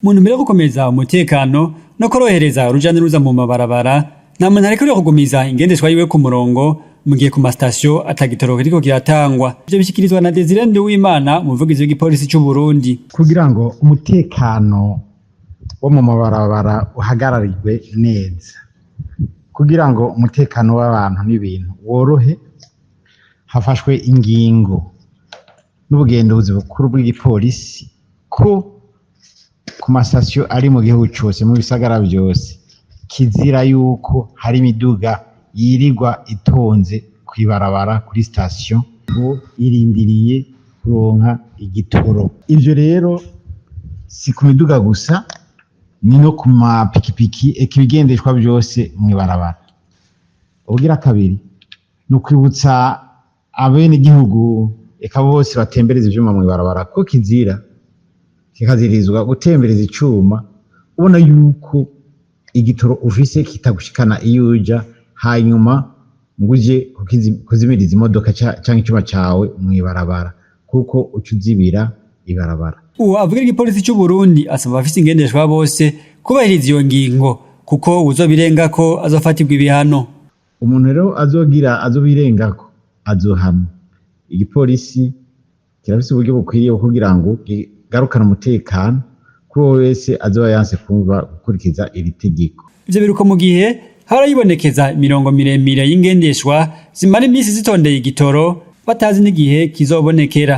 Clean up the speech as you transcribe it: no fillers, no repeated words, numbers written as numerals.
Mu ntumbero yo gukomeza umutekano no korohereza uruja n'uruza mu mabarabara, nta muntu arekuriwe kugumiza ingendeshwa yiwe ku murongo mu gihe ku masitasiyo atagitoro kiriko kiratangwa. Ivyo bishikirizwa na Desire Nduwimana, umuvugizi w'igipolisi c'u Burundi. Kugira ngo umutekano wo mu mabarabara uhagararirwe neza, kugira ngo umutekano w'abantu n'ibintu worohe, hafashwe ingingo n'ubugenduzi bukuru bw'igipolisi ko ku masitasiyo ari mu gihugu cose, mu bisagara vyose, kizira yuko hari imiduga yirirwa itonze kw'ibarabara kuri sitasiyo ngo irindiriye kuronka igitoro. Ivyo rero si ku miduga gusa, ni no ku mapikipiki eka ibigendeshwa vyose mw'ibarabara. Ubugira kabiri ni ukwibutsa abenegihugu eka bose batembereza ivyuma mw'ibarabara ko kikazirizwa gutembereza icuma ubona yuko igitoro ufise kitagushikana iyo uja, hanyuma ngo uje kuzimiriza imodoka canke icuma cawe mw'ibarabara, kuko uca uzibira ibarabara. Uwo avugira igipolisi c'u Burundi asaba abafise ingendeshwa bose kubahiriza iyo ngingo, kuko uzobirengako azofatirwa ibihano. Umuntu rero azobirengako azohanwa. Igipolisi kirafise uburyo bukwiriye kugira ngo kigarukane umutekano kuri uwo wese azoba yanse gukurikiza iri tegeko. Ivyo biruko mu gihe harayibonekeza imirongo miremire y'ingendeshwa zimara imisi zitondeye igitoro batazi n'igihe kizobonekera.